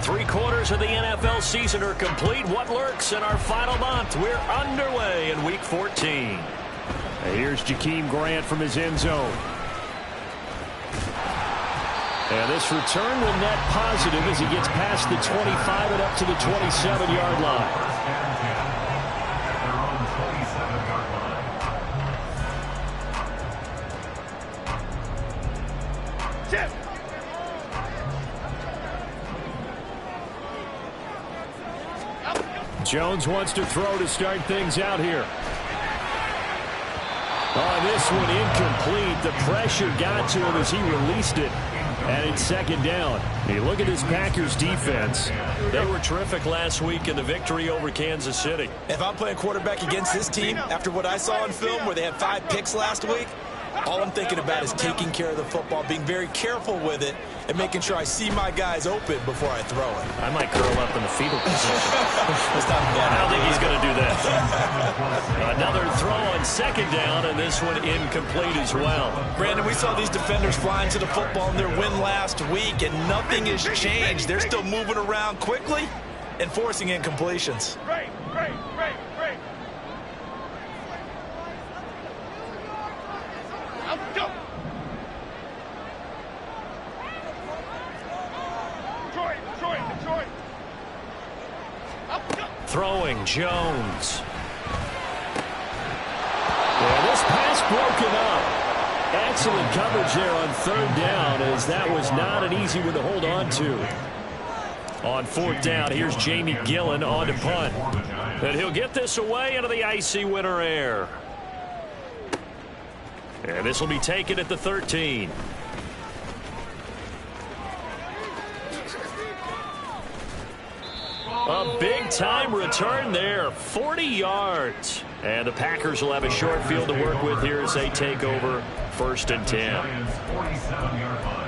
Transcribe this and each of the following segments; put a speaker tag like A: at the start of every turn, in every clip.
A: 3/4 of the NFL season are complete. What lurks in our final month? We're underway in Week 14.
B: And here's Jakeem Grant from his end zone. And this return will net positive as he gets past the 25 and up to the 27-yard line. Jones wants to throw to start things out here. Oh, this one incomplete. The pressure got to him as he released it. And it's second down. Hey, look at this Packers defense.
A: They were terrific last week in the victory over Kansas City.
C: If I'm playing quarterback against this team, after what I saw on film where they had 5 picks last week, all I'm thinking about is taking care of the football, being very careful with it, and making sure I see my guys open before I throw it.
A: I might curl up in the fetal position.
C: That's not bad.
A: I don't think he's going to do that. Another throw on second down, and this one incomplete as well.
C: Brandon, we saw these defenders flying to the football in their win last week, and nothing has changed. They're still moving around quickly and forcing incompletions.
D: Great. Go. Detroit.
A: Throwing Jones. Yeah, this pass broken up. Excellent coverage there on third down, as that was not an easy one to hold on to. On fourth down, here's Jamie Gillen on to punt. And he'll get this away into the icy winter air. And this will be taken at the 13. A big-time return there, 40 yards. And the Packers will have a short field to work with here as they take over 1st and 10.
E: 47-yard line.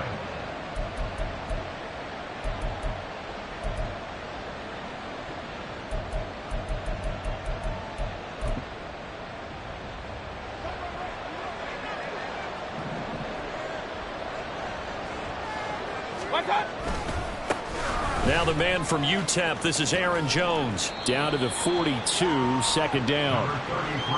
A: Now the man from UTEP, this is Aaron Jones.
B: Down to the 42, second down.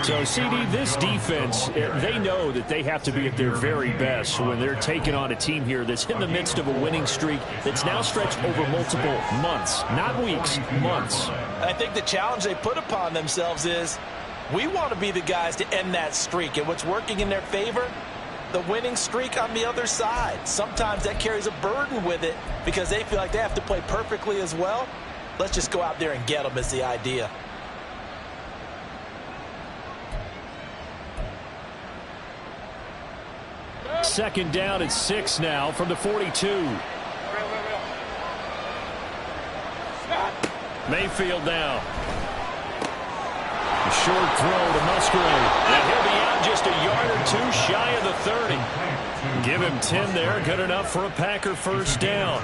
B: So, CD, this defense, they know that they have to be at their very best when they're taking on a team here that's in the midst of a winning streak that's now stretched over multiple months. Not weeks, months.
C: I think the challenge they put upon themselves is we want to be the guys to end that streak. And what's working in their favor? The winning streak on the other side. Sometimes that carries a burden with it because they feel like they have to play perfectly as well. Let's just go out there and get them is the idea.
B: Second down at 6 now from the 42.
A: Mayfield now.
B: A short throw to Musgrave.
A: And he'll be out just a yard or two shy of the 30. Give him 10 there. Good enough for a Packer first down.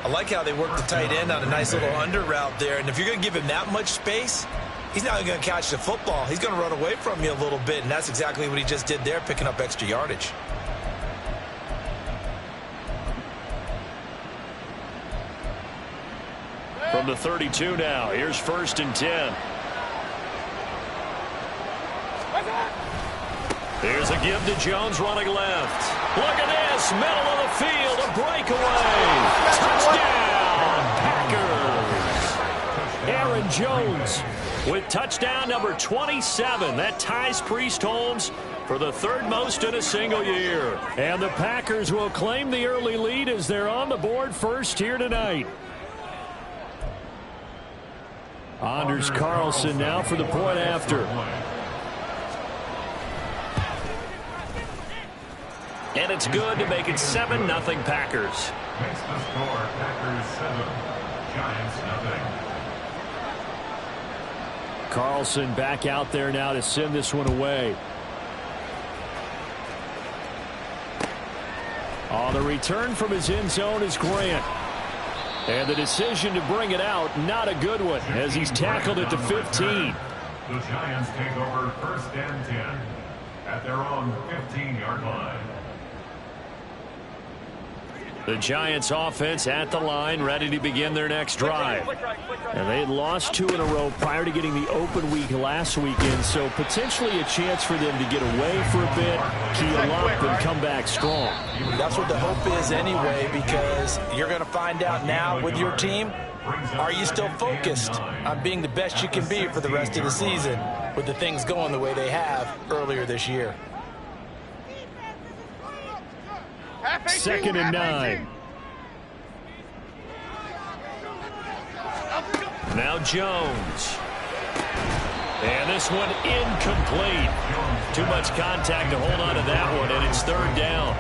C: I like how they work the tight end on a nice little under route there. And if you're going to give him that much space, he's not going to catch the football. He's going to run away from you a little bit, and that's exactly what he just did there, picking up extra yardage.
A: From the 32 now, here's 1st and 10. Here's a give to Jones running left. Look at this, middle of the field, a breakaway. Touchdown, Packers. Aaron Jones with touchdown number 27. That ties Priest Holmes for the 3rd most in a single year.
B: And the Packers will claim the early lead as they're on the board first here tonight. Anders Carlson now for the point after.
A: And it's good to make it 7-0 Packers.
E: Makes the score Packers 7, Giants nothing.
B: Carlson back out there now to send this one away. On the return from his end zone is Grant. And the decision to bring it out, not a good one, as he's tackled at the 15.
E: The Giants take over 1st and 10 at their own 15-yard line.
A: The Giants offense at the line, ready to begin their next drive. And they had lost 2 in a row prior to getting the open week last weekend, so potentially a chance for them to get away for a bit, keel up, and come back strong.
C: That's what the hope is anyway, because you're going to find out now with your team, are you still focused on being the best you can be for the rest of the season with the things going the way they have earlier this year?
A: 2nd and 9. Now Jones. And this one incomplete. Too much contact to hold on to that one, and it's 3rd down.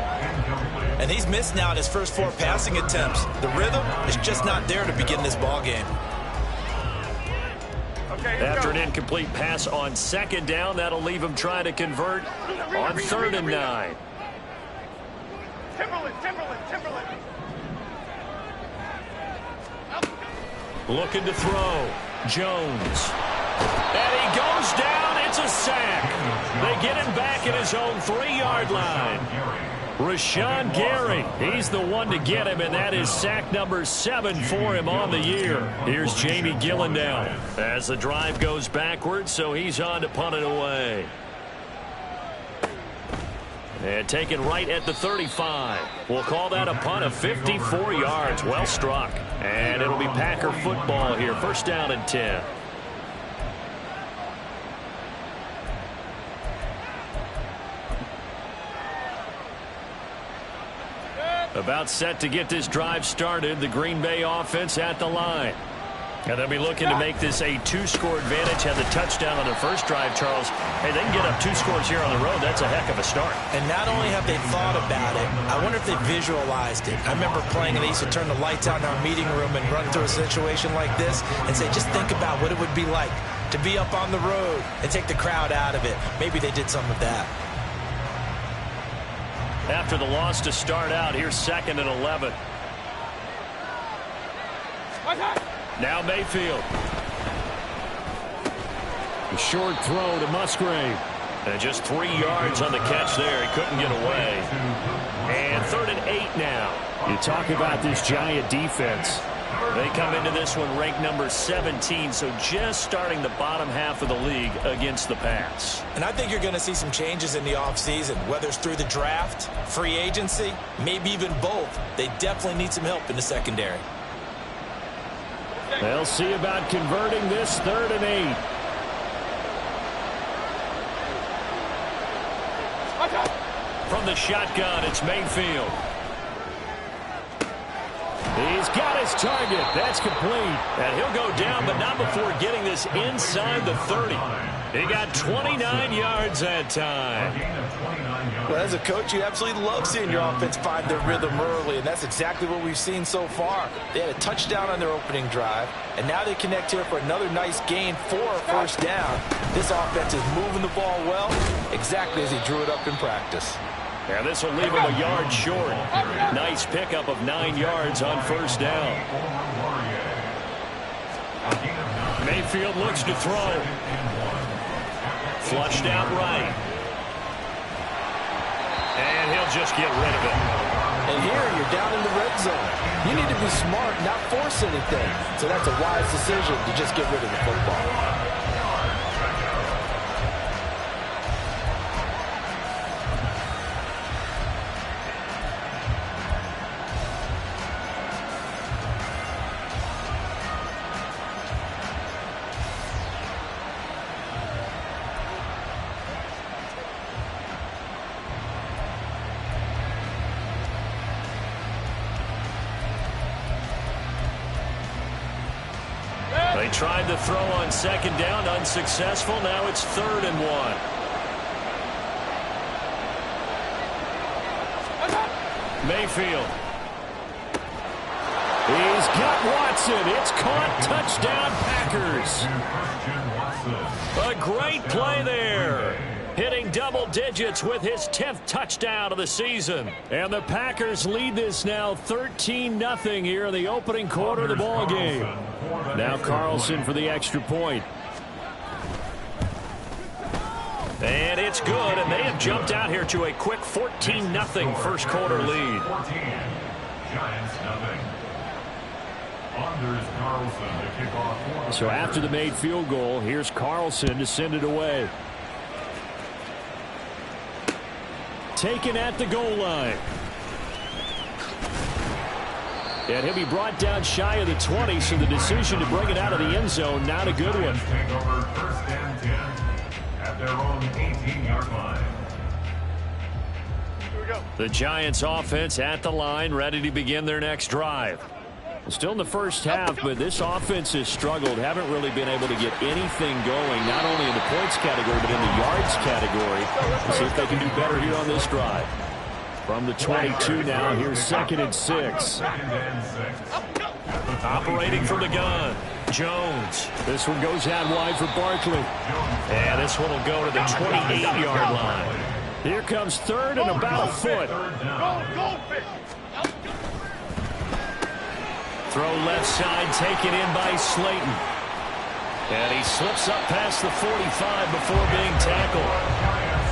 C: And he's missed now in his first 4 passing attempts. The rhythm is just not there to begin this ball game.
A: After an incomplete pass on 2nd down, that'll leave him trying to convert on 3rd and 9.
D: Timberland.
A: Looking to throw. Jones. And he goes down. It's a sack. They get him back at his own 3-yard line. Rashawn Gary, he's the one to get him, and that is sack number 7 for him on the year. Here's Jamie Gillen now as the drive goes backwards, so he's on to punt it away. And taken right at the 35. We'll call that a punt of 54 yards. Well struck. And it'll be Packer football here. 1st down and 10. About set to get this drive started. The Green Bay offense at the line. And they'll be looking to make this a 2-score advantage. Had the touchdown on their first drive, Charles. Hey, they can get up 2 scores here on the road. That's a heck of a start.
C: And not only have they thought about it, I wonder if they visualized it. I remember playing and they used to turn the lights out in our meeting room and run through a situation like this and say, just think about what it would be like to be up on the road and take the crowd out of it. Maybe they did some of that.
A: After the loss to start out, here's 2nd and 11. Now Mayfield. A short throw to Musgrave. And just 3 yards on the catch there. He couldn't get away. And 3rd and 8 now. You talk about this Giant defense. They come into this one ranked number 17, so just starting the bottom half of the league against the pass.
C: And I think you're going to see some changes in the offseason, whether it's through the draft, free agency, maybe even both. They definitely need some help in the secondary.
A: They'll see about converting this 3rd and 8. From the shotgun, it's Mayfield. He's got his target. That's complete. And he'll go down, but not before getting this inside the 30. He got 29 yards that time.
C: Well, as a coach, you absolutely love seeing your offense find their rhythm early, and that's exactly what we've seen so far. They had a touchdown on their opening drive, and now they connect here for another nice gain for a 1st down. This offense is moving the ball well, exactly as he drew it up in practice.
A: And this will leave him a yard short. Nice pickup of 9 yards on 1st down. Mayfield looks to throw. Flushed out right. And he'll just get rid of it.
C: And here you're down in the red zone. You need to be smart, not force anything. So that's a wise decision to just get rid of the football.
A: They tried to throw on 2nd down, unsuccessful. Now it's 3rd and 1. Mayfield. He's got Watson. It's caught. Touchdown, Packers. A great play there. Hitting double digits with his 10th touchdown of the season. And the Packers lead this now 13-0 here in the opening quarter of the ball game. Now Carlson for the extra point. And it's good, and they have jumped out here to a quick 14-0 first quarter lead.
E: Giants nothing. Anders Carlson to kick off.
A: So after the made field goal, here's Carlson to send it away. Taken at the goal line. And he'll be brought down shy of the 20, so the decision to bring it out of the end zone, not a good one.
E: Take over first and 10 at their own 18-yard line.
D: Here we go.
A: The Giants offense at the line, ready to begin their next drive. Still in the first half, but this offense has struggled. Haven't really been able to get anything going, not only in the points category, but in the yards category. Let's see if they can do better here on this drive. From the 22 now, here's 2nd and 6. Operating from the gun, Jones. This one goes out wide for Barkley. And this one will go to the 28-yard line. Here comes 3rd and about a foot.
D: Goldfish.
A: Throw left side, taken in by Slayton. And he slips up past the 45 before being tackled.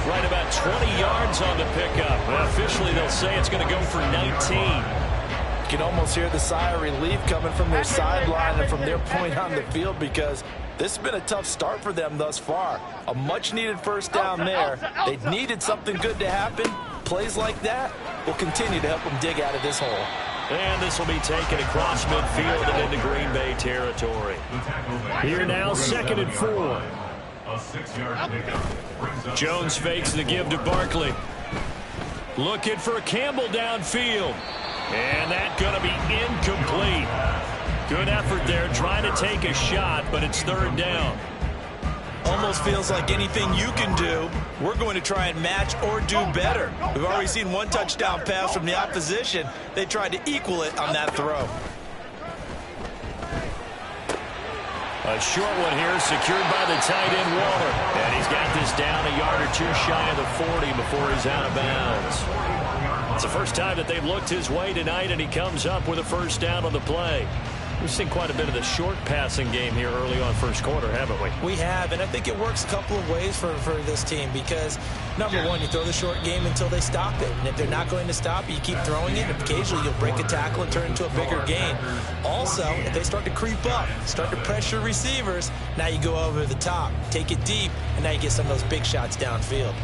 A: Right about 20 yards on the pickup. Well, officially, they'll say it's going to go for 19.
C: You can almost hear the sigh of relief coming from their sideline and from their point on the field, because this has been a tough start for them thus far. A much-needed first down there. They needed something good to happen. Plays like that will continue to help them dig out of this hole.
A: And this will be taken across midfield and into Green Bay territory. Here now, 2nd and 4.
E: A 6-yard pickup.
A: Jones fakes the give to Barkley. Looking for Campbell downfield. And that's going to be incomplete. Good effort there, trying to take a shot, but it's 3rd down.
C: Almost feels like anything you can do, we're going to try and match or do better. We've already seen one touchdown pass from the opposition. They tried to equal it on that throw.
A: A short one here, secured by the tight end, Waller. And he's got this down a yard or two shy of the 40 before he's out of bounds. It's the first time that they've looked his way tonight, and he comes up with a first down on the play. We've seen quite a bit of the short passing game here early on first quarter, haven't we?
C: We have, and I think it works a couple of ways for this team, because, number one, you throw the short game until they stop it. And if they're not going to stop it, you keep throwing it, and occasionally you'll break a tackle and turn into a bigger gain. Also, if they start to creep up, start to pressure receivers, now you go over the top, take it deep, and now you get some of those big shots downfield.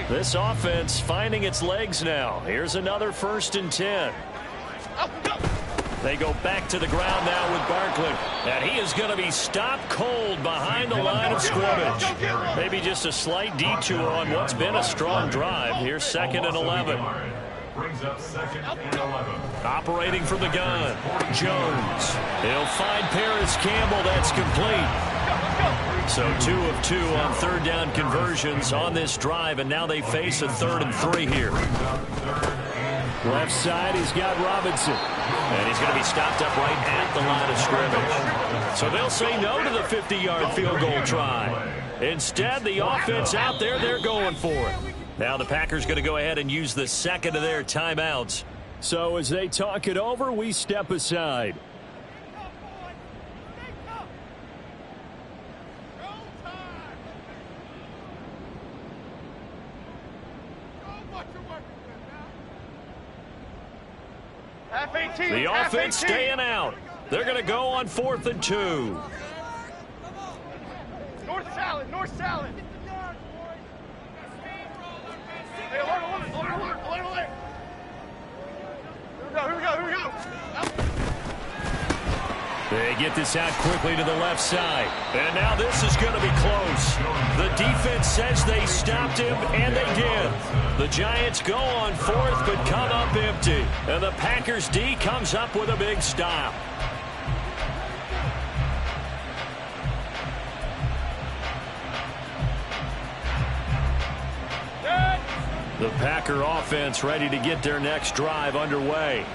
A: This offense finding its legs now. Here's another 1st and 10. They go back to the ground now with Barkley. And he is going to be stopped cold behind the line of scrimmage. Maybe just a slight detour on what's been a strong drive. Here's 2nd and 11.
E: Brings up 2nd and 11.
A: Operating from the gun, Jones. He'll find Paris Campbell. That's complete. So 2 of 2 on 3rd down conversions on this drive, and now they face a 3rd and 3 here. Left side, he's got Robinson. And he's going to be stopped up right at the line of scrimmage. So they'll say no to the 50-yard field goal try. Instead, the offense out there, they're going for it. Now the Packers going to go ahead and use the 2nd of their timeouts. So as they talk it over, we step aside. The offense staying out. They're going to go on 4th and 2.
D: North salad, north salad. Hey, alert. Here we go.
A: They get this out quickly to the left side. And now this is going to be close. The defense says they stopped him, and they did. The Giants go on 4th, but come up empty. And the Packers D comes up with a big stop. The Packer offense ready to get their next drive underway.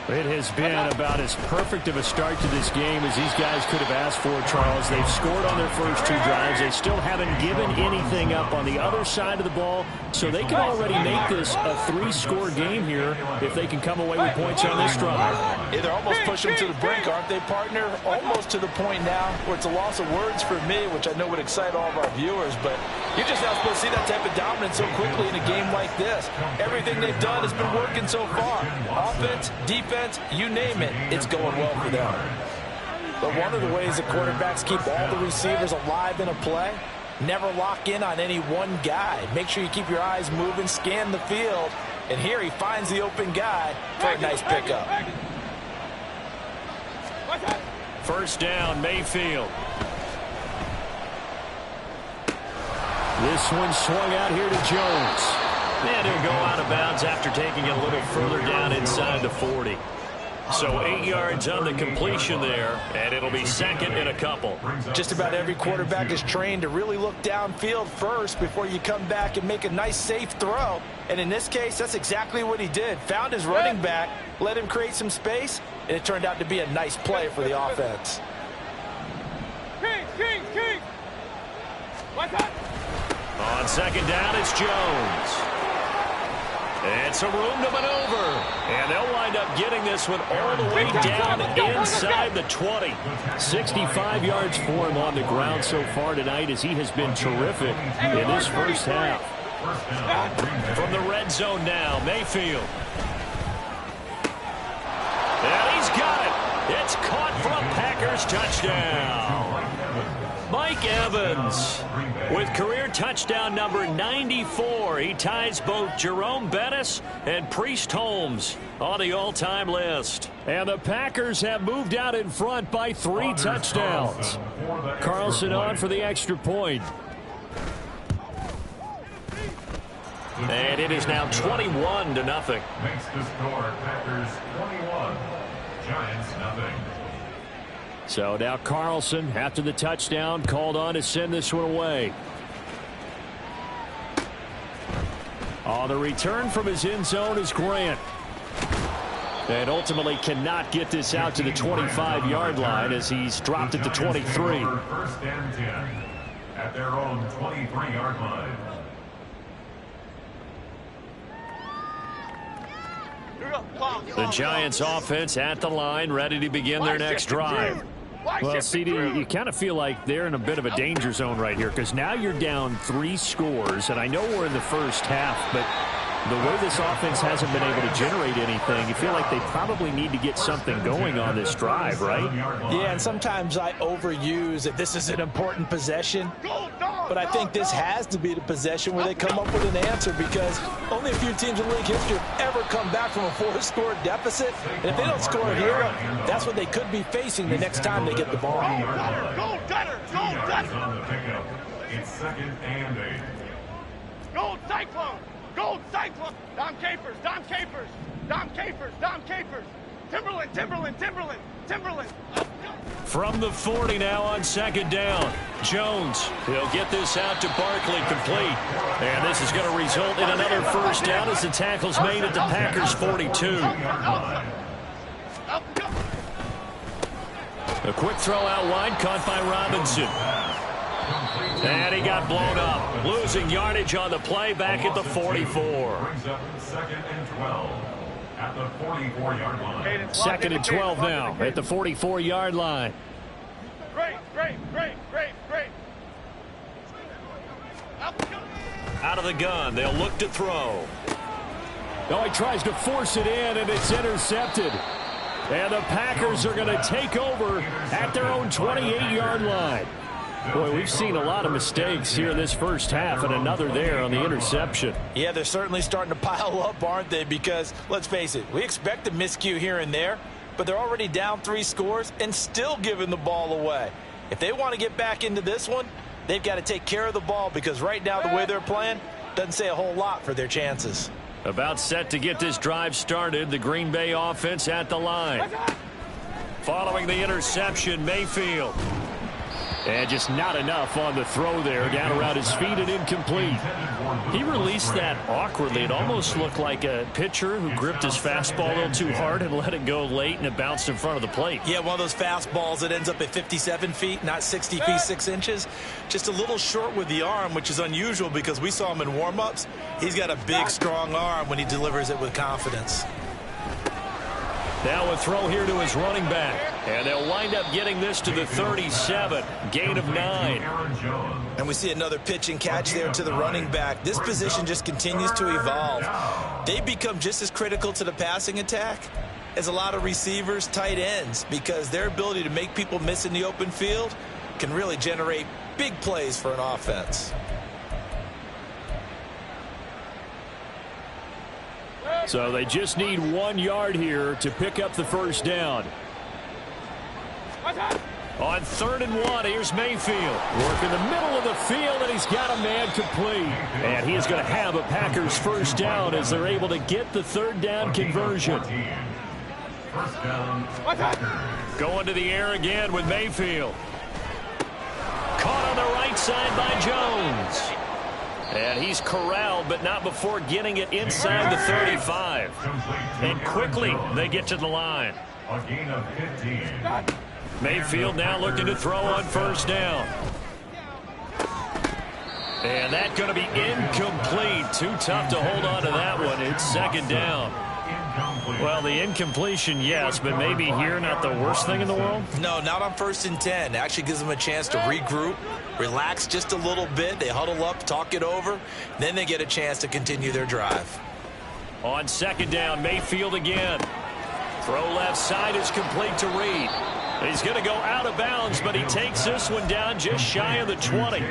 B: It has been about as perfect of a start to this game as these guys could have asked for, Charles. They've scored on their first 2 drives. They still haven't given anything up on the other side of the ball, so they can already make this a 3-score game here if they can come away with points on this drive.
C: Yeah, they're almost pushing them to the brink, aren't they, partner? Almost to the point now where it's a loss of words for me, which I know would excite all of our viewers, but you're just not supposed to see that type of dominance so quickly in a game like this. Everything they've done has been working so far. Offense, defense, you name it, it's going well for them. But one of the ways the quarterbacks keep all the receivers alive in a play, never lock in on any one guy. Make sure you keep your eyes moving, scan the field, and here he finds the open guy for a nice pickup.
B: First down, Mayfield. This one swung out here to Jones.
A: And he'll go out of bounds after taking it a little further down inside the 40. So 8 yards on the completion there, and it'll be second and a couple.
C: Just about every quarterback is trained to really look downfield first before you come back and make a nice, safe throw. And in this case, that's exactly what he did. Found his running back, let him create some space, and it turned out to be a nice play for the offense.
D: King!
A: On second down, it's Jones. It's a room to maneuver. And they'll wind up getting this one all the way down inside the 20. 65 yards for him on the ground so far tonight as he has been terrific in this first half. From the red zone now, Mayfield. And he's got it. It's caught for a Packers touchdown. Mike Evans with career touchdown number 94. He ties both Jerome Bettis and Priest Holmes on the all-time list. And the Packers have moved out in front by 3 touchdowns. Carlson on for the extra point. And it is now 21-0.
E: Makes the score Packers 21, Giants nothing.
B: So now Carlson, after the touchdown, called on to send this one away. The return from his end zone is Grant. And ultimately cannot get this out to the 25-yard line as he's dropped at the 23.
E: First and 10 at their own 23-yard line.
A: The Giants offense at the line, ready to begin their next drive.
B: Well, CD, you kind of feel like they're in a bit of a danger zone right here because now you're down 3 scores, and I know we're in the first half, but the way this offense hasn't been able to generate anything, you feel like they probably need to get something going on this drive, right?
C: Yeah, and sometimes I overuse that this is an important possession, but I think this has to be the possession where they come up with an answer because only a few teams in league history have ever come back from a 4-score deficit, and if they don't score here, that's what they could be facing the next time they get the ball.
D: Go, Dunner!
E: On the pickup. It's second and 8.
D: Gold Cyclone! Gold Cyclone! Dom Capers! Timberland!
A: From the 40 now on second down. Jones, he'll get this out to Barkley complete. And this is going to result in another first down as the tackle's made at the Packers 42. A quick throw out wide, caught by Robinson. And he got blown up. Losing yardage on the play back at the 44.
E: Brings up second and 12 at the 44-yard line.
B: Second and 12 now at the 44-yard line.
D: Great.
A: Out of the gun, they'll look to throw.
B: Oh, he tries to force it in, and it's intercepted. And the Packers are going to take over at their own 28-yard line. Boy, we've seen a lot of mistakes here in this first half, and another there on the interception.
C: Yeah, they're certainly starting to pile up, aren't they? Because, let's face it, we expect a miscue here and there, but they're already down 3 scores and still giving the ball away. If they want to get back into this one, they've got to take care of the ball because right now the way they're playing doesn't say a whole lot for their chances.
A: About set to get this drive started, the Green Bay offense at the line. Following the interception, Mayfield.
B: And just not enough on the throw there. Down around his feet and incomplete. He released that awkwardly. It almost looked like a pitcher who gripped his fastball a little too hard and let it go late, and it bounced in front of the plate.
C: Yeah, one of those fastballs that ends up at 57 feet, not 60 feet, 6 inches. Just a little short with the arm, which is unusual because we saw him in warm-ups. He's got a big, strong arm when he delivers it with confidence.
B: Now a throw here to his running back. And they'll wind up getting this to the 37. Gain of 9.
C: And we see another pitch and catch there to the running back. This position just continues to evolve. They become just as critical to the passing attack as a lot of receivers, tight ends, because their ability to make people miss in the open field can really generate big plays for an offense.
B: So they just need 1 yard here to pick up the first down. On 3rd and 1, here's Mayfield. Work in the middle of the field, and he's got a man complete. And he is going to have a Packers first down as they're able to get the 3rd down conversion.
E: First down.
B: Going to the air again with Mayfield. Caught on the right side by Jones. And he's corralled, but not before getting it inside the 35. And quickly, they get to the line.
E: A gain of 15.
B: Mayfield now looking to throw on first down. And that's going to be incomplete. Too tough to hold on to that one. It's 2nd down. Well, the incompletion, yes, but maybe here not the worst thing in the world?
C: No, not on 1st and 10. Actually gives them a chance to regroup, relax just a little bit. They huddle up, talk it over. Then they get a chance to continue their drive.
B: On 2nd down, Mayfield again. Throw left side is complete to Reed. He's going to go out of bounds, but he takes this one down just shy of the 20.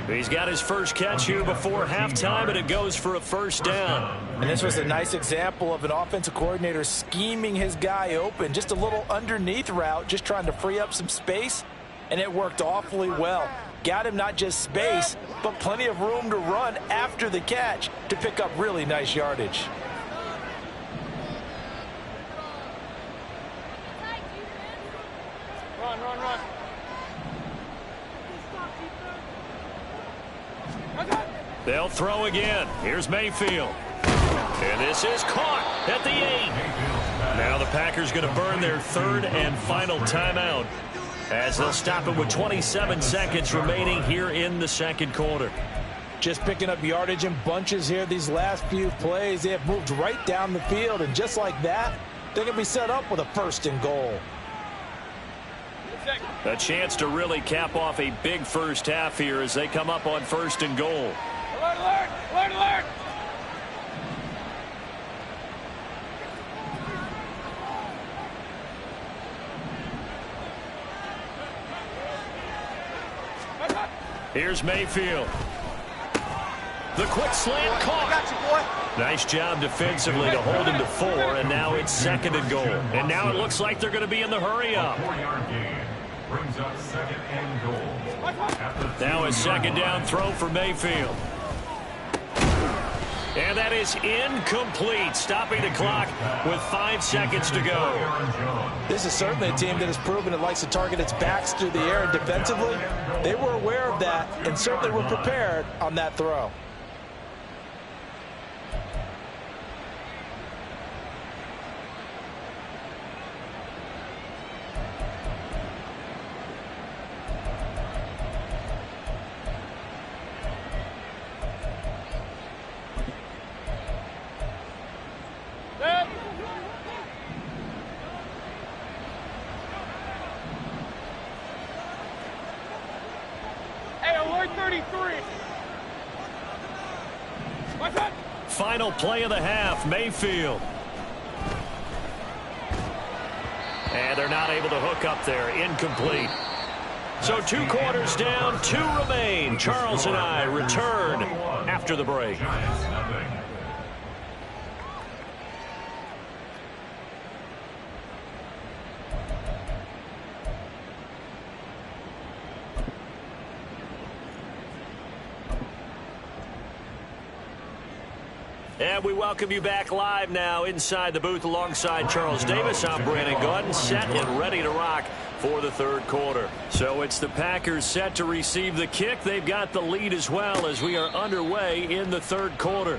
B: He's got his first catch here before halftime, and it goes for a first down.
C: And this was a nice example of an offensive coordinator scheming his guy open. Just a little underneath route, just trying to free up some space, and it worked awfully well. Got him not just space, but plenty of room to run after the catch to pick up really nice yardage.
D: Run.
B: They'll throw again. Here's Mayfield. And this is caught at the 8. Now the Packers going to burn their 3rd and final timeout as they'll stop it with 27 seconds remaining here in the 2nd quarter.
C: Just picking up yardage in bunches here these last few plays. They have moved right down the field, and just like that, they're going to be set up with a 1st and goal.
B: A chance to really cap off a big first half here as they come up on 1st and goal.
D: Alert!
B: Here's Mayfield. The quick slant caught.
D: I got you, boy.
B: Nice job defensively to hold him to 4, and now it's 2nd and goal. And now it looks like they're going to be in the hurry up.
E: 4-yard gain brings up 2nd and goal.
B: Now a 2nd down throw for Mayfield. And that is incomplete, stopping the clock with 5 seconds to go.
C: This is certainly a team that has proven it likes to target its backs through the air, and defensively, they were aware of that and certainly were prepared on that throw.
B: Final play of the half, Mayfield. And they're not able to hook up there, incomplete. So 2 quarters down, 2 remain. Charles and I return after the break.
A: And we welcome you back live now inside the booth alongside Charles Davis. I'm Brandon Gaudin, set and ready to rock for the third quarter. So it's the Packers set to receive the kick. They've got the lead as well as we are underway in the third quarter.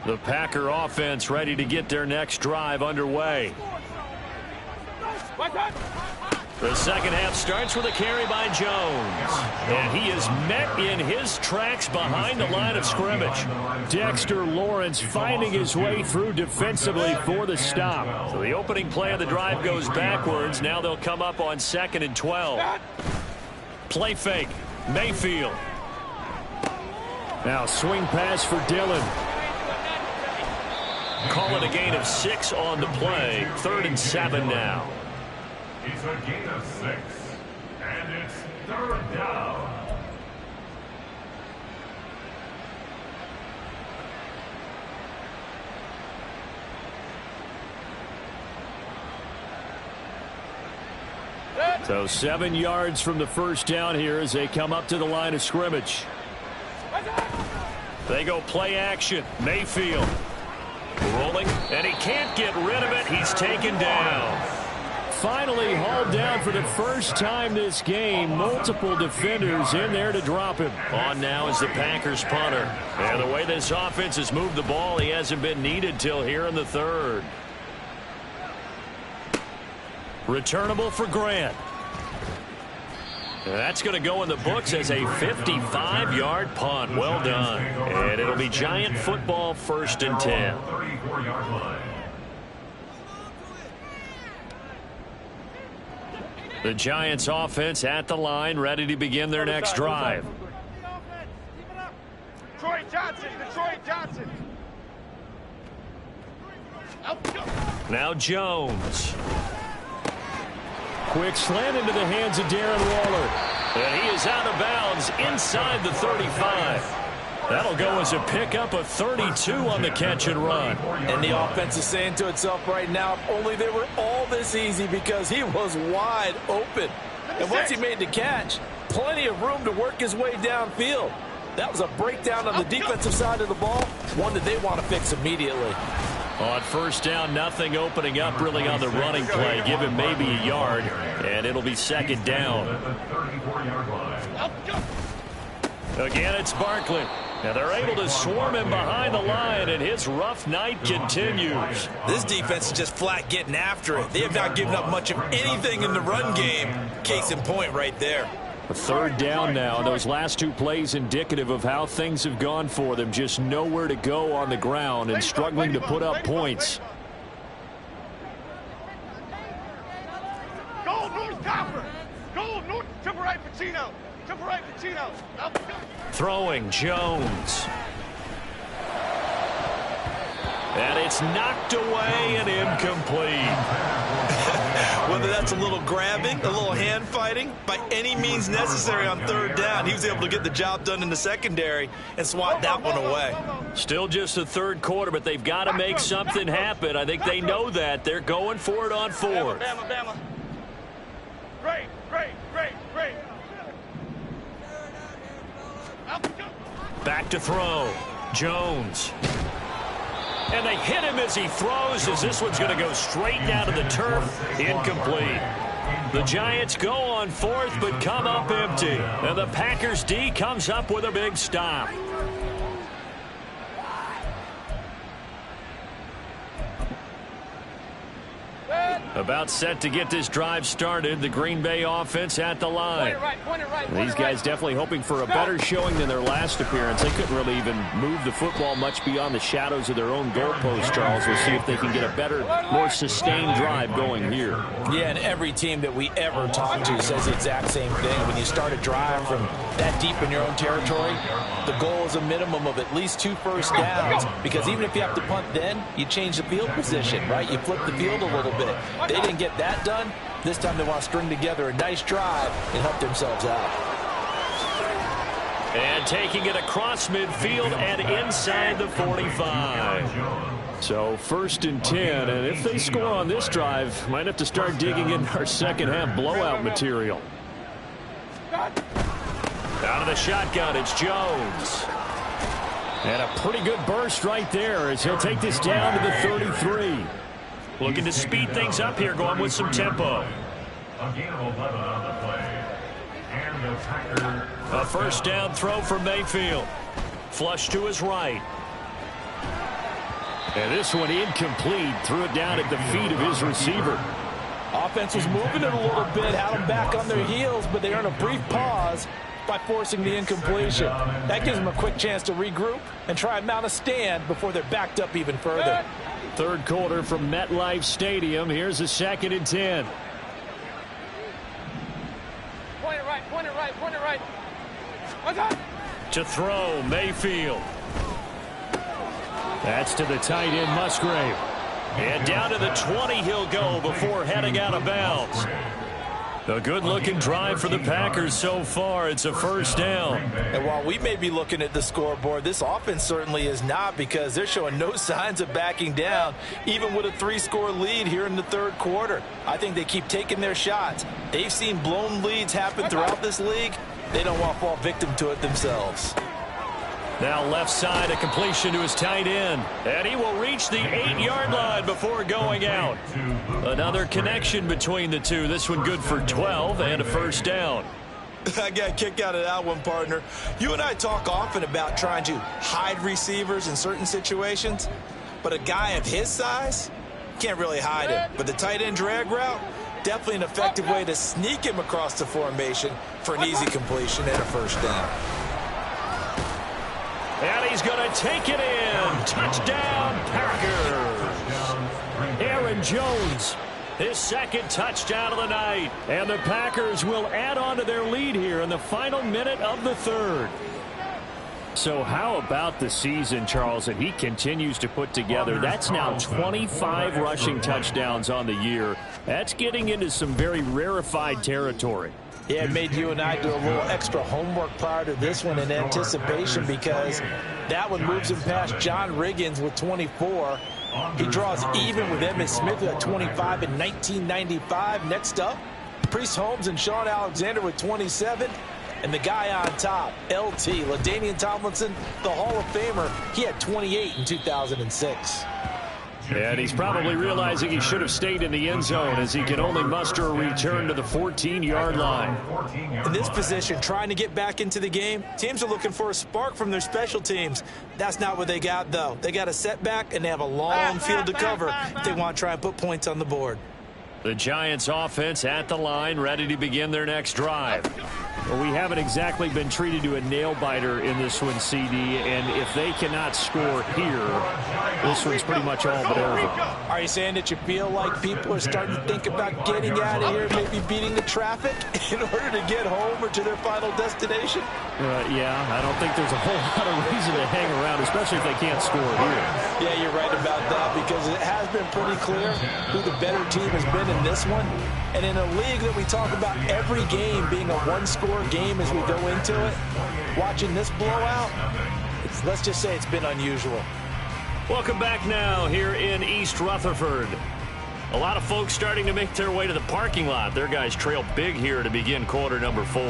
A: The Packer offense ready to get their next drive underway. The second half starts with a carry by Jones. And he is met in his tracks behind the line of scrimmage. Dexter Lawrence finding his way through defensively for the stop. So the opening play of the drive goes backwards. Now they'll come up on 2nd and 12. Play fake. Mayfield. Now swing pass for Dillon. Call it a gain of 6 on the play. 3rd and 7 now.
E: It's a gain of 6. And it's 3rd down.
A: So 7 yards from the first down here as they come up to the line of scrimmage. They go play action. Mayfield. Rolling, and he can't get rid of it. He's taken down. Finally hauled down for the first time this game. Multiple defenders in there to drop him. On now is the Packers punter. And the way this offense has moved the ball, he hasn't been needed till here in the third. Returnable for Grant. That's going to go in the books as a 55-yard punt. Well done. And it'll be Giant football, 1st and 10.
E: 34-yard line.
A: The Giants offense at the line, ready to begin their next drive.
D: Detroit Johnson.
A: Now Jones. Quick slant into the hands of Darren Waller. And he is out of bounds inside the 35. That'll go as a pickup of 32 on the catch and run.
C: And the offense is saying to itself right now, if only they were all this easy, because he was wide open. And once he made the catch, plenty of room to work his way downfield. That was a breakdown on the defensive side of the ball, one that they want to fix immediately.
A: On first down, nothing opening up really on the running play. Give him maybe a yard, and it'll be 2nd down. Again, it's Barkley. Now they're able to swarm him behind the line, and his rough night continues.
C: This defense is just flat getting after it. They have not given up much of anything in the run game. Case in point right there.
A: A 3rd down now. Those last 2 plays indicative of how things have gone for them. Just nowhere to go on the ground and struggling to put up points.
D: Go North Copper. Go North Temporary Pacino.
A: Throwing Jones. And it's knocked away and incomplete.
C: Whether that's a little grabbing, a little hand fighting, by any means necessary on 3rd down, he was able to get the job done in the secondary and swat that one away.
A: Still just the 3rd quarter, but they've got to make something happen. I think they know that. They're going for it on 4th.
D: Bama. Great.
A: Back to throw. Jones. And they hit him as he throws, as this one's going to go straight down to the turf. Incomplete. The Giants go on 4th, but come up empty. And the Packers D comes up with a big stop. About set to get this drive started. The Green Bay offense at the line. These guys definitely hoping for a better showing than their last appearance. They couldn't really even move the football much beyond the shadows of their own goalpost, Charles. We'll see if they can get a better, more sustained drive going here.
C: Yeah, and every team that we ever talk to says the exact same thing. When you start a drive from that deep in your own territory, the goal is a minimum of at least 2 first downs, because even if you have to punt then, you change the field position, right? You flip the field a little bit. They didn't get that done. This time they want to string together a nice drive and help themselves out.
A: And taking it across midfield and inside the 45. So 1st and 10, and if they score on this drive, might have to start digging in our second half blowout material. Out of the shotgun, it's Jones. And a pretty good burst right there as he'll take this down to the 33. Looking to speed things up here, going with some tempo.
E: A gain of 11 on the play. And the Packers.
A: A first down throw for Mayfield. Flush to his right. And this one incomplete. Threw it down at the feet of his receiver.
C: Offense was moving it a little bit, had them back on their heels, but they earned a brief pause by forcing the incompletion. That gives them a quick chance to regroup and try and mount a stand before they're backed up even further.
A: Third quarter from MetLife Stadium. Here's a 2nd and 10.
D: Point it right, point it right, point it right. One time.
A: To throw, Mayfield. That's to the tight end, Musgrave. And down to the 20 he'll go before heading out of bounds. A good-looking drive for the Packers so far. It's a first down.
C: And while we may be looking at the scoreboard, this offense certainly is not, because they're showing no signs of backing down, even with a 3-score lead here in the third quarter. I think they keep taking their shots. They've seen blown leads happen throughout this league. They don't want to fall victim to it themselves.
A: Now left side, a completion to his tight end. And he will reach the 8-yard line before going out. Another connection between the two. This one good for 12 and a first down.
C: I got a kick out of that one, partner. You and I talk often about trying to hide receivers in certain situations, but a guy of his size can't really hide him. But the tight end drag route, definitely an effective way to sneak him across the formation for an easy completion and a first down.
A: And he's going to take it in. Touchdown, Packers. Aaron Jones, his second touchdown of the night. And the Packers will add on to their lead here in the final minute of the third. So how about the season, Charles, that he continues to put together? That's now 25 rushing touchdowns on the year. That's getting into some very rarefied territory.
C: Yeah, it made you and I do a little extra homework prior to this one in anticipation, because that one moves him past John Riggins with 24. He draws even with Emmitt Smith at 25 in 1995. Next up, Priest Holmes and Sean Alexander with 27. And the guy on top, LT, LaDainian Tomlinson, the Hall of Famer, he had 28 in 2006.
A: And he's probably realizing he should have stayed in the end zone, as he can only muster a return to the 14-yard line.
C: In this position, trying to get back into the game, teams are looking for a spark from their special teams. That's not what they got, though. They got a setback, and they have a long field to cover if they want to try and put points on the board.
A: The Giants offense at the line, ready to begin their next drive. Well, we haven't exactly been treated to a nail-biter in this one, CD, and if they cannot score here, this one's pretty much all but over.
C: Are you saying that you feel like people are starting to think about getting out of here, maybe beating the traffic in order to get home or to their final destination?
A: Yeah, I don't think there's a whole lot of reason to hang around, especially if they can't score here.
C: Yeah, you're right about that, because it has been pretty clear who the better team has been in this one. And in a league that we talk about every game being a one-score game as we go into it, watching this blowout, let's just say it's been unusual.
A: Welcome back now here in East Rutherford. A lot of folks starting to make their way to the parking lot. Their guys trail big here to begin quarter number 4.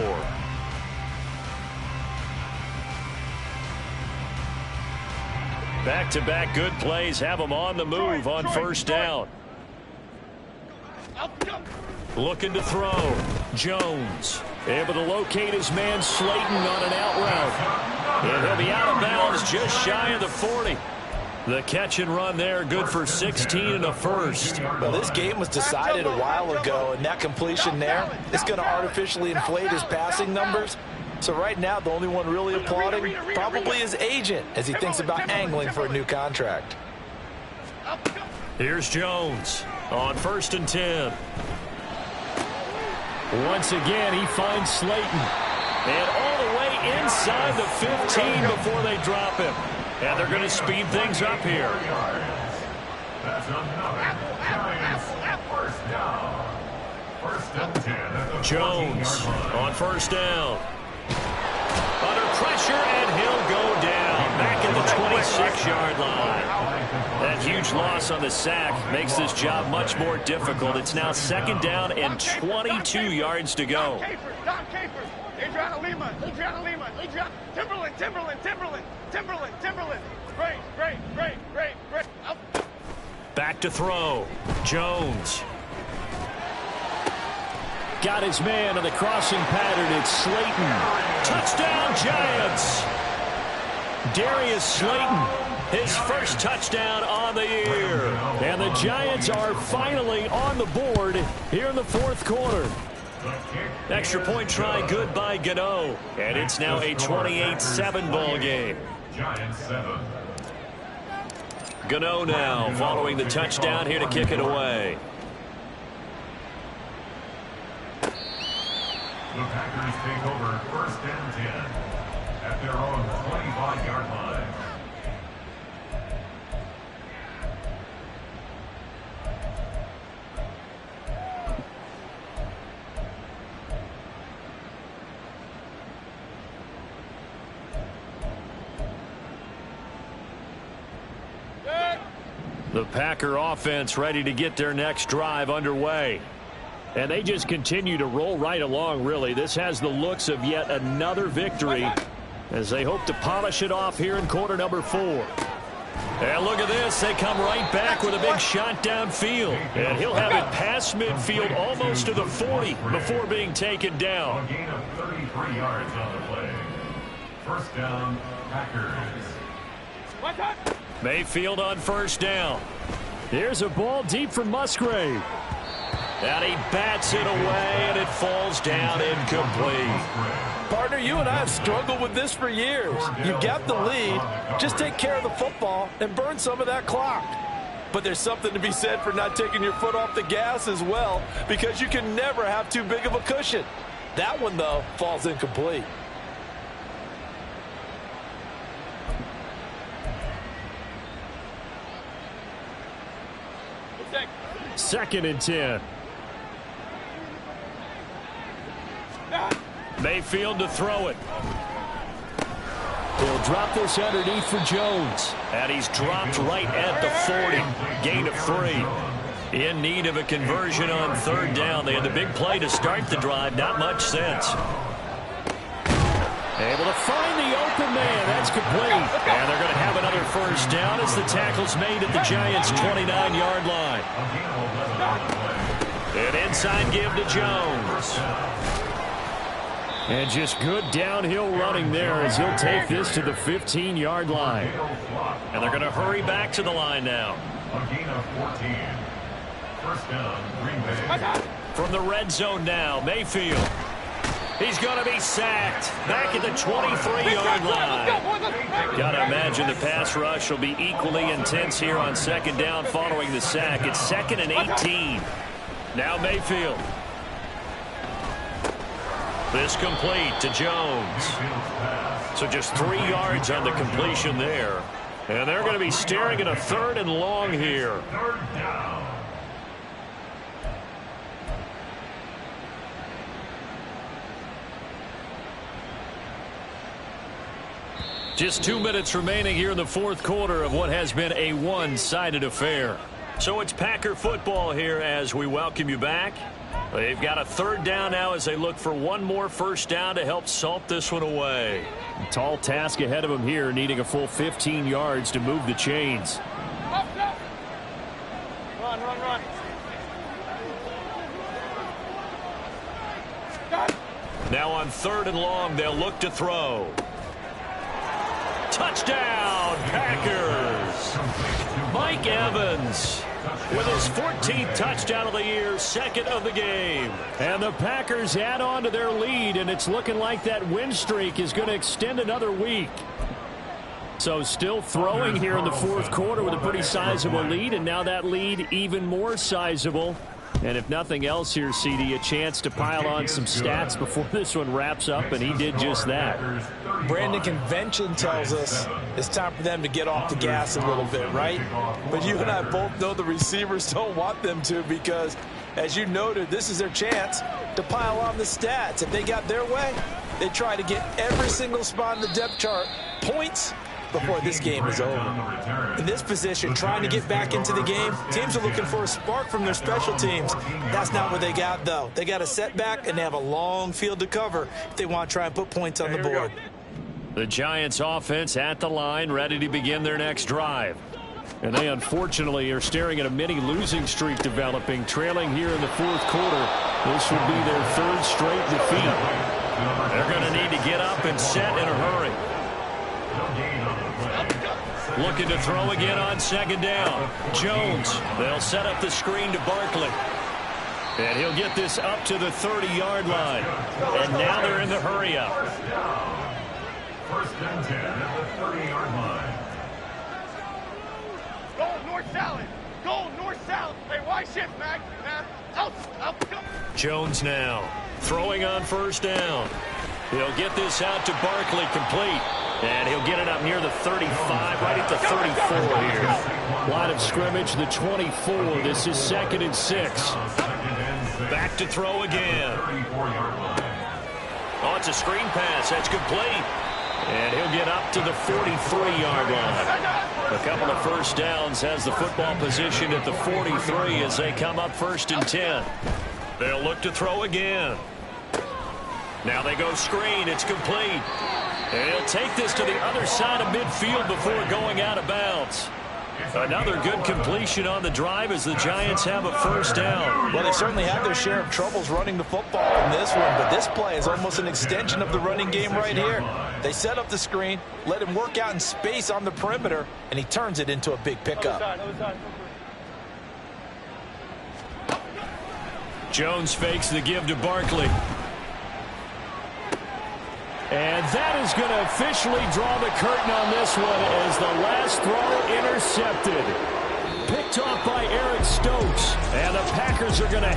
A: Back-to-back good plays have them on the move on first down. Looking to throw. Jones able to locate his man Slayton on an out route. And he'll be out of bounds just shy of the 40. The catch and run there, good for 16 and a first.
C: Well, this game was decided a while ago, and that completion there is going to artificially inflate his passing numbers. So right now, the only one really applauding probably his agent as he thinks about angling for a new contract.
A: Here's Jones on 1st and 10. Once again, he finds Slayton. And all the way inside the 15 before they drop him. And they're going to speed things up here.
E: That's another Giants first down. 1st and 10 at the
A: Jones
E: 14-yard line.
A: on 1st down. Under pressure, and he'll go down. Back at the 26-yard line. That huge loss on the sack makes this job much more difficult. It's now 2nd down and 22 yards to go.
D: Don Capers. Adriana Lima. Timberland. Great.
A: Back to throw. Jones. Got his man on the crossing pattern. It's Slayton. Touchdown, Giants. Darius Slayton, his first touchdown on the year. And the Giants are finally on the board here in the 4th quarter. Extra point try good by Gano. And it's now a 28-7 ball game.
E: Giants 7.
A: Gano now following the touchdown here to kick it away.
E: The Packers take over 1st and 10 at their own 25-yard line.
A: The Packer offense ready to get their next drive underway. And they just continue to roll right along, really. This has the looks of yet another victory as they hope to polish it off here in quarter number 4. And look at this. They come right back with a big shot downfield. And he'll have it past midfield almost to the 40 before being taken down.
E: A gain of 33 yards on the play. 1st down, Packers.
A: Mayfield on 1st down. Here's a ball deep for Musgrave. And he bats it away, and it falls down incomplete.
C: Partner, you and I have struggled with this for years. You got the lead. Just take care of the football and burn some of that clock. But there's something to be said for not taking your foot off the gas as well, because you can never have too big of a cushion. That one, though, falls incomplete.
A: Second and 10. Mayfield to throw it. He'll drop this underneath for Jones. And he's dropped right at the 40. Gain of 3. In need of a conversion on 3rd down. They had the big play to start the drive. Not much sense. Able to find the open man. That's complete. And they're going to have another 1st down as the tackle's made at the Giants' 29-yard line. An inside give to Jones. And just good downhill running there as he'll take this to the 15-yard line. And they're going to hurry back to the line now.
E: A gain of 14. 1st down, Green Bay.
A: From the red zone now, Mayfield. He's going to be sacked back at the 23-yard line. Got to imagine the pass rush will be equally intense here on 2nd down following the sack. It's 2nd and 18. Now Mayfield. This complete to Jones. So just 3 yards on the completion there. And they're going to be staring at a 3rd and long here.
E: 3rd down.
A: Just 2 minutes remaining here in the 4th quarter of what has been a one-sided affair. So it's Packer football here as we welcome you back. They've got a 3rd down now as they look for one more 1st down to help salt this one away. A tall task ahead of them here, needing a full 15 yards to move the chains.
D: Run.
A: Now on 3rd and long, they'll look to throw. Touchdown, Packers. Mike Evans with his 14th touchdown of the year, 2nd of the game. And the Packers add on to their lead, and it's looking like that win streak is going to extend another week. So still throwing here in the 4th quarter with a pretty sizable lead, and now that lead even more sizable. And if nothing else here, CD, a chance to pile on some stats before this one wraps up, and he did just that.
C: Brandon, convention tells us it's time for them to get off the gas a little bit, right? But you and I both know the receivers don't want them to, because, as you noted, this is their chance to pile on the stats. If they got their way, They try to get every single spot in the depth chart points before this game is over. In this position, trying to get back into the game, teams are looking for a spark from their special teams. That's not what they got, though. They got a setback, and they have a long field to cover if they want to try and put points on the board.
A: The Giants offense at the line, ready to begin their next drive. And they unfortunately are staring at a mini losing streak developing, trailing here in the fourth quarter. This would be their third straight defeat. They're going to need to get up and set in a hurry. Looking to throw again on second down. Jones, they'll set up the screen to Barkley. And he'll get this up to the 30-yard line. And now they're in the hurry up.
E: First and 10 at the 30-yard line.
D: Go north-south. Go north-south. Hey, why shift, Mac? Out.
A: Jones now throwing on first down. He'll get this out to Barkley, complete. And he'll get it up near the 35, right at the 34 here. Line of scrimmage, the 24. This is 2nd and 6. Back to throw again. Oh, it's a screen pass. That's complete. And he'll get up to the 43-yard line. A couple of first downs, has the football position at the 43 as they come up 1st and 10. They'll look to throw again. Now they go screen. It's complete. And he'll take this to the other side of midfield before going out of bounds. Another good completion on the drive as the Giants have a first down.
C: Well, they certainly have their share of troubles running the football in this one, but this play is almost an extension of the running game right here. They set up the screen, let him work out in space on the perimeter, and he turns it into a big pickup.
A: Jones fakes the give to Barkley. And that is going to officially draw the curtain on this one as the last throw intercepted. Picked off by Eric Stokes. And the Packers are going to